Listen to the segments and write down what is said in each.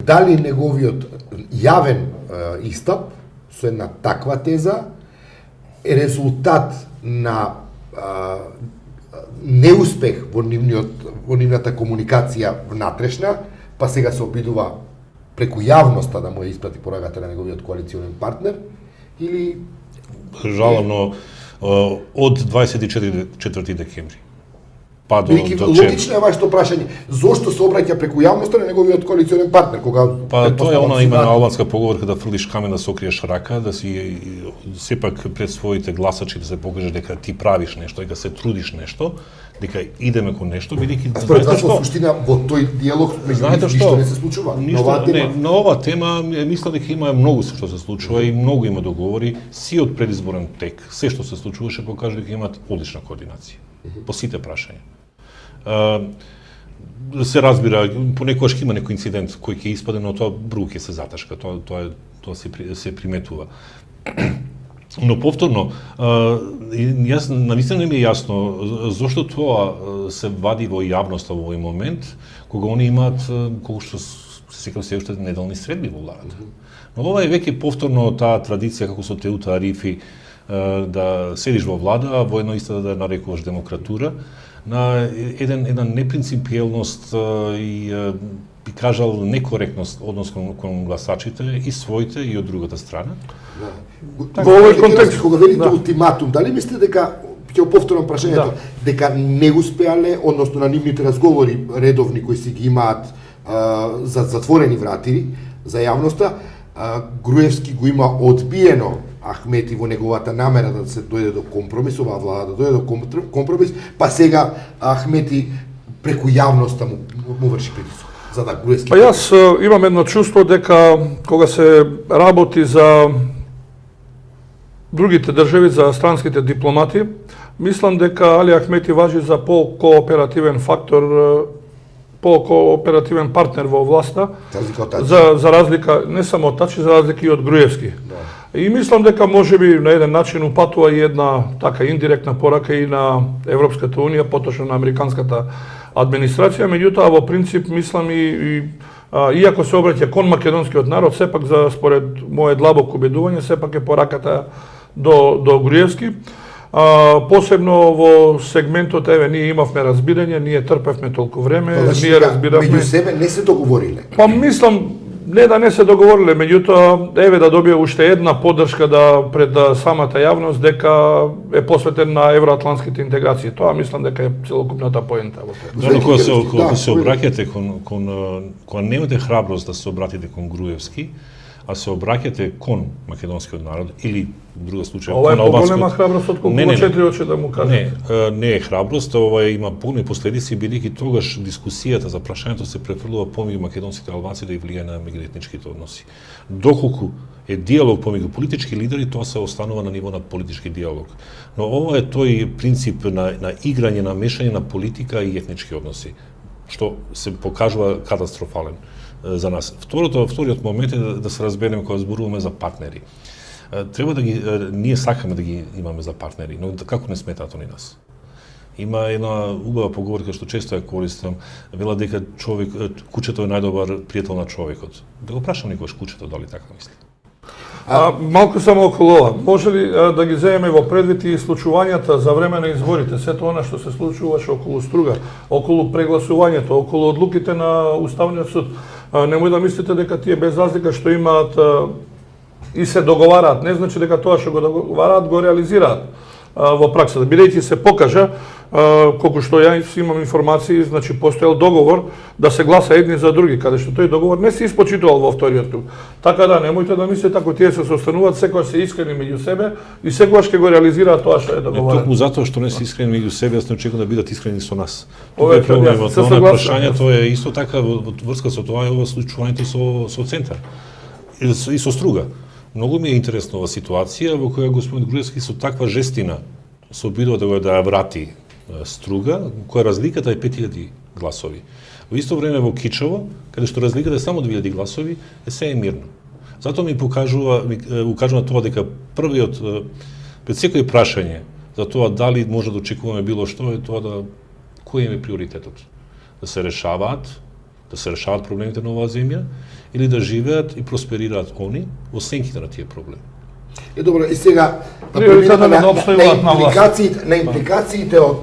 Дали неговиот јавен истап со една таква теза е резултат на неуспех во нивната комуникација внатрешна, па сега се обидува преку јавноста да му ја испрати пораката на неговиот коалиционен партнер, или... Жално, од 24 декември. Па до логично е вашето прашање, зошто се обраќа преку јавноста на неговиот коалиционен партнер, кога... Па тоа е она имена албанска поговорка да фрлиш камен да се окриеш рака, да си сепак пред своите гласачи да се покажеш дека ти правиш нешто, дека се трудиш нешто, дека идеме кон нешто, бидејќи според вас во суштина во тој диалог меѓу ништо не се случува. На оваа тема мислам дека има многу што се случува и многу има договори, сиот предизборен тек, се што се случуваше покажа дека имаат одлична координација по сите прашања. Се разбира, понекогаш има некој инцидент кој ќе испаде, но тоа брук ќе се заташка, тоа се приметува. Но повторно, јас навистина не ми е јасно зошто тоа се вади во јавноста во овој момент, кога они имаат, колку што се секам се уште неделни средби во владата. Но ова е веќе повторно таа традиција како со Теута Арифи, да седиш во влада, а воедно исто да нарекуваш демократура, на една непринципиелност и би кажал некоректност однос кон гласачите и своите и од другата страна. Во овој контекст кога велите ултиматум, дали мислите дека ќе повторам прашањето, дека не успеале, односно на нивните разговори редовни кои си ги имаат за затворени врати за јавноста, Груевски го има одбиено Ахмети во неговата намера да се дојде до компромис, оваа влада да дојде до компромис, па сега Ахмети преку јавноста му врши притисок. За да Груевски... Па јас имам едно чувство дека кога се работи за другите држави, за странските дипломати, мислам дека Али Ахмети важи за по-кооперативен фактор, по-кооперативен партнер во власта, за разлика не само од Тачи, за разлика и од Груевски. И мислам дека можеби на еден начин упатува и една така индиректна порака и на Европската унија, поточно на американската администрација, меѓутоа во принцип мислам иако се обраќа кон македонскиот народ, сепак за според моје длабоко убедување, сепак е пораката до Груевски. Посебно во сегментот, ние имавме разбирање, ние трпевме толку време, ние разбиравме... Меѓу себе не се договориле? Па мислам, не да не се договориле, меѓутоа, да добие уште една поддршка пред самата јавност дека е посветен на евроатлантските интеграции. Тоа мислам дека е целокупната поента во тоа. Кога се обраќате кога немате храброст да се обратите кон Груевски, а се обраќате кон македонскиот народ или во друга случај кон албанскиот... Ова е поголема храброст од колку во 4 очи да му кажете. Не е храброст, ова има полни последици, бидејќи тогаш дискусијата за прашањето се префрлува помеѓу македонците и албанците и влијае на меѓуетничките односи. Доколку е диалог помеѓу политички лидери, тоа се останува на ниво на политички диалог. Но ова е тој принцип на играње, на мешање на политика и етнички односи, што се покажува катастрофален за нас. Вториот момент е да се разбереме кога зборуваме за партнери. Треба да ние сакаме да ги имаме за партнери, но како не сметаат они нас. Има една убава поговорка што често ја користам, вела дека кучето е најдобар пријател на човекот. Да го прашам никогаш кучето дали така мисли. Малку само околу ова. Може ли да ги земеме во предвид и случувањата за време на изборите, сето она што се случуваше околу Струга, околу прегласувањето, околу одлуките на Уставниот суд? Немој да мислите дека тие без разлика што имаат и се договараат, не значи дека тоа што го договараат го реализираат во праксата. Бидејќи се покажа, колку што ја имам информации, значи постоел договор да се гласа едни за други, каде што тој договор не се испочитувал во вториот круг. Така да, немојте да мислите ако тие се состануваат, секој се искрени меѓу себе и секогаш ќе го реализираат тоа што е договорено. Токму затоа што не се искрени меѓу себе, јас не очекувам да бидат искрени со нас. Тоа е проблемот. Тоа прашањето е исто така во врска со тоа е ова случувањето со Центар и со Струга. Многу ми е интересна ова ситуација во која господин Груевски со таква жестина се обидува да ја врати Струга, која разликата е 5000 гласови. Во исто време во Кичево, каде што разликата е само 2000 гласови, се е мирно. Затоа ми укажува тоа дека првиот пред секој прашање за тоа дали може да очекуваме било што е тоа кој е приоритетот. Да се решаваат, да се решават проблемите на оваа земја или да живеат и просперираат они во сенките на тие проблеми. Добро, и сега Приоритетот на да обстојуваат на власт. на импликациите од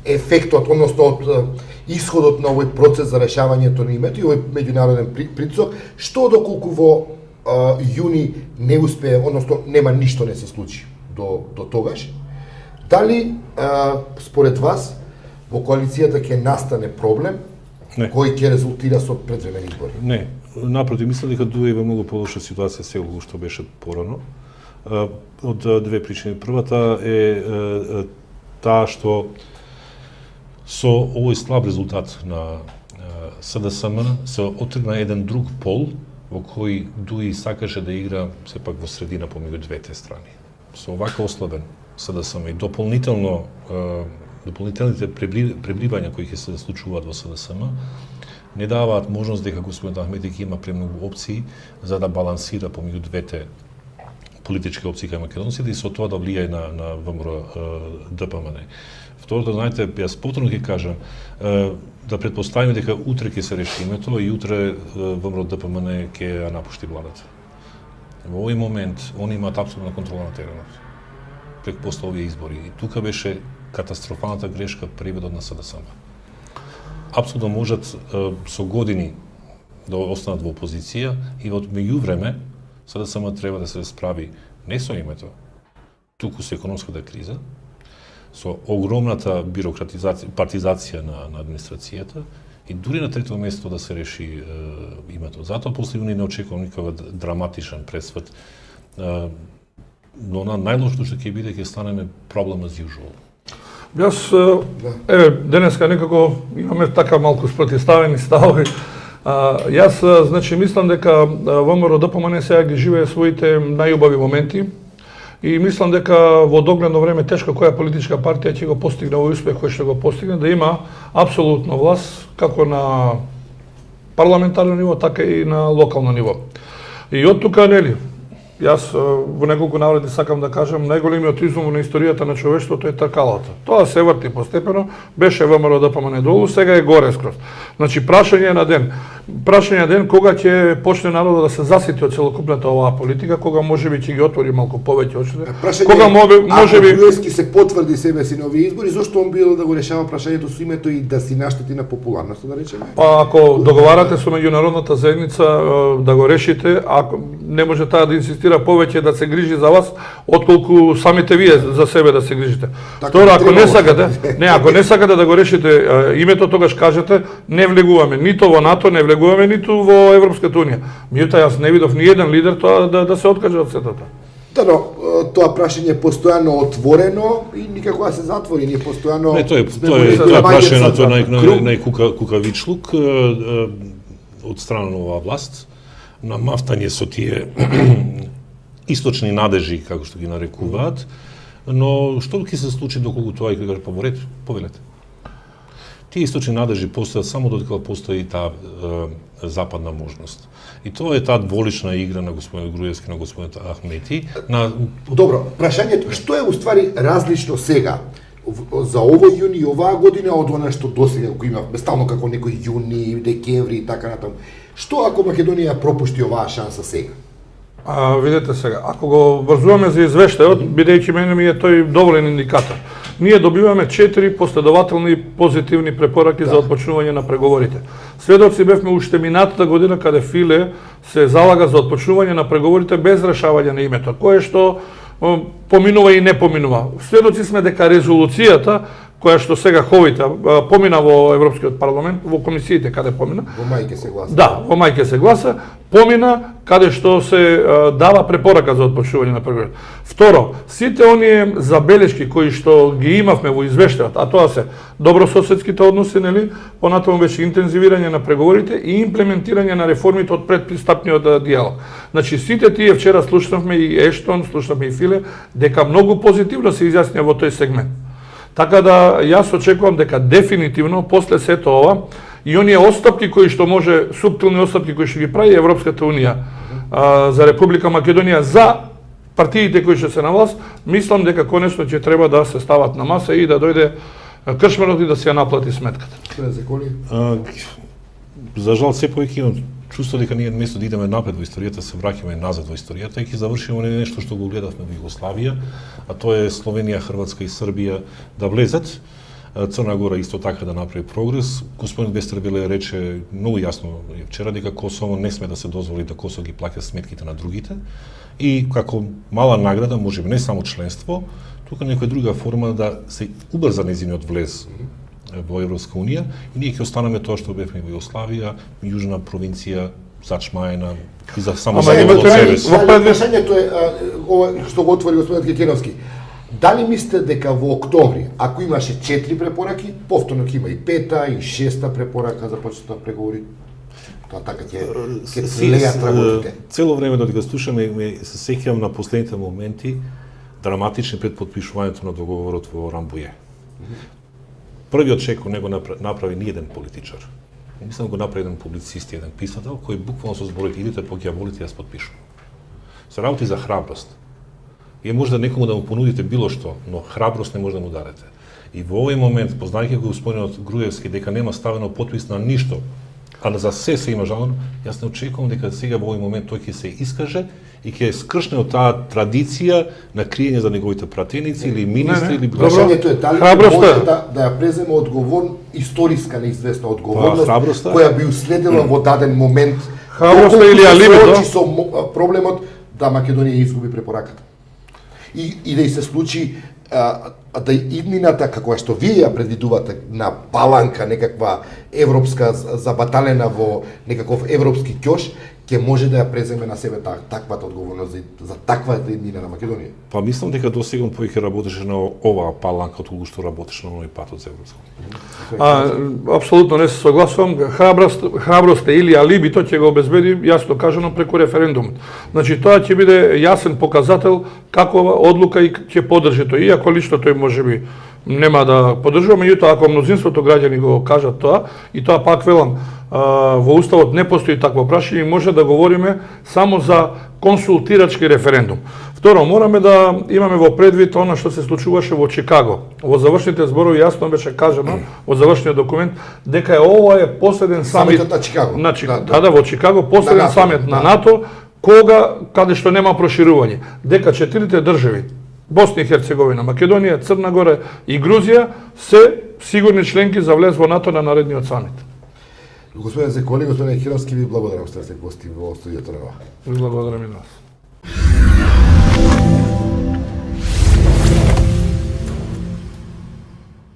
ефектот, односно од исходот на овој процес за решавањето на името и овој меѓународен притисок, што доколку во јуни не успее, односно нема ништо не се случи до тогаш, дали според вас во коалицијата ќе настане проблем кој ќе резултира со предвремени избори? Не, напротив, мислам дека дуе во многу полоша ситуација сега што беше порано. Од две причини. Првата е таа што со овој слаб резултат на СДСМ се отргна еден друг пол во кој Дуи сакаше да игра сепак во средина помеѓу двете страни. Со овака ослабен СДСМ и дополнителните пребривања кои ќе се случуваат во СДСМ не даваат можност дека господин Ахмети има премногу опции за да балансира помеѓу двете политички опции кај македонците и со тоа да влијае на ВМРО ДПМН. Второто, знаете, јас повторно ќе кажам, да предпоставиме дека утре ќе се реши името и утре ВМРО ДПМН ќе ја напушти владата. Во овој момент они имаат апсолутна контрола на теренот преку после овие избори. И тука беше катастрофалната грешка преведот на СДСМ. Апсолутно можат со години да останат во опозиција и во меѓувреме СДСМ треба да се справи не со името, туку со економската криза, со огромната партизација на администрацијата и дури на трето место да се реши името. Затоа после не очекувам никаков драматичен пресвет. Но најлошото што ќе биде ќе станеме проблем as usual. Јас, денеска некако имаме така малку спротивставени ставови. Јас, значи, мислам дека ВМРО ДПМН сега ги живее своите најубави моменти и мислам дека во догледно време тешко која политичка партија ќе го постигне овој успех кој што го постигне, да има апсолутно власт како на парламентарно ниво, така и на локално ниво. И од тука, нели, јас во неколку навреди сакам да кажам, најголемиот изум на историјата на човештвото е тркалата. Тоа се врти постепено, беше ВМРО ДПМН долу, сега е горе скроз. Значи, прашање на ден кога ќе почне народот да се засити од целокупната оваа политика, кога можеби ќе ги отвори малку повеќе очите. Кога можеби Груевски се потврди себе си на овие избори, зошто он бил да го решава прашањето со името и да си наштети на популарност, да речеме? Па ако договарате со меѓународната заедница да го решите, ако не може таа да инсистира повеќе да се грижи за вас, отколку самите вие за себе да се грижите. Второ, ако не сакате да го решите името, тогаш кажете не влегуваме ниту во НАТО, не влегуваме ниту во Европската унија. Меѓутоа јас не видов ни еден лидер тоа да се откаже од сето тоа. Да, но тоа прашање е постојано отворено и никако да се затвори, ние постојано тоа е прашањето најкукавичлук од страна на оваа власт, на мафтање со тие источни надежи, како што ги нарекуваат, но што ќе се случи доколку тоа ќе каже повелете? Тие источни надежи постојат само додека постои таа западна можност. И тоа е таа дволична игра на господин Груевски, на господин Ахмети. Добро, прашањето што е уствари различно сега за овој јуни и оваа година од она што досега го имавме стално како некој јуни, декември и така натаму. Што ако Македонија пропушти оваа шанса сега? Видете сега, ако го врзуваме за извештајот, бидејќи мене ми е тој доволен индикатор. Ние добиваме 4 последователни позитивни препораки за отпочнување на преговорите. Сведоци бевме уште минатата година каде Филе се залага за отпочнување на преговорите без решавање на името, кое што поминува и не поминува. Сведоци сме дека резолуцијата која што сега ховите помина во Европскиот парламент, во комисиите каде помина. Во мај ќе се гласа. Да, во мај ќе се гласа, помина каде што се дава препорака за отпочнување на преговори. Второ, сите оние забелешки кои што ги имавме во извештајот, а тоа се добрососедските односи, нели, понатаму беше интензивирање на преговорите и имплементирање на реформите од предпристапниот диалог. Значи сите тие вчера слушнавме и Ештон, слушнавме и Филе, дека многу позитивно се изјаснија во тој сегмент. Така да јас очекувам дека дефинитивно после сето ова и оние отстапки кои што може, суптилни отстапки кои што ги прави Европската унија за Република Македонија за партиите кои што се на власт, мислам дека конечно ќе треба да се стават на маса и да дојде кршмарот и да се ја наплати сметката. за жал се повеќе имам чувство дека ние место да идеме напред во историјата, се враќаме назад во историјата и ќе завршиме нешто што го гледавме во Југославија, а тоа е Словенија, Хрватска и Србија да влезат. Црна Гора исто така да направи прогрес. Господин Вестервеле рече многу јасно вчера дека Косово не сме да се дозволи да Косово ги плаќа сметките на другите и како мала награда, можеби не само членство, тука некоја друга форма да се убрза нејзиниот влез во Европска унија и ние ќе останеме тоа што бевме во Југославија, јужна провинција, зачмаена и за само себе си. Прашањето е ова што го отвори господин Кекеновски. Дали мислите дека во октомври, ако имаше 4 препораки, повторно ќе има и 5-та и 6-та препорака за почетот на преговори? Тоа така ќе слеат работите. Цело време додека слушаме се сеќавам на последните моменти драматични пред потпишувањето на договорот во Рамбује. Првиот чек не го направи ни еден политичар. Мислам го направи еден публицист, еден писател кој буквално со зборите идете по ќе волите јас потпишувам. Се работи за храброст. Вие може да некому да му понудите било што, но храброст не може да му дадете. И во овој момент, познајќи го господинот Груевски дека нема ставено потпис на ништо, а за се има жалено, јас не очекувам дека сега во овој момент тој ќе се искаже и ќе скршне од таа традиција на криење за неговите пратеници или министри или било. Прашањето е дали може да ја преземе историска неизвестна одговорност која би уследила во даден момент. Храброста или алибито со проблемот да Македонија изгуби препораката. И да и се случи да иднината, како што вие ја предвидувате, на паланка, некаква европска забаталена во некаков европски ќош, ќе може да ја преземе на себе таквата одговорност за таквата иднина на Македонија. Па мислам дека досегам повеќе работеше на оваа паланка отколку што работеше на овој патот за европско. Апсолутно не се согласувам. Храброст или алибито ќе го обезбеди, јасно кажано, преку референдумот. Значи тоа ќе биде јасен показател какова одлука и ќе поддржи тој. Иако лично тој можеби нема да поддржува, меѓутоа ако мнозинството граѓани го кажат тоа, и тоа пак велам, во Уставот не постои такво прашање и може да говориме само за консултирачки референдум. Второ, мораме да имаме во предвид она што се случуваше во Чикаго. Во завршните зборови јасно беше кажано во завршниот документ дека ова е последен самит на Чикаго. Во Чикаго последен самит на НАТО каде што нема проширување. Дека 4 држави Босна и Херцеговина, Македонија, Црна Гора и Грузија се сигурни членки за влез во НАТО на наредниот самит. Господин Зеколи, господин Кекеновски, ви благодарам што сте гости во студиото на ова. Благодарам и нас.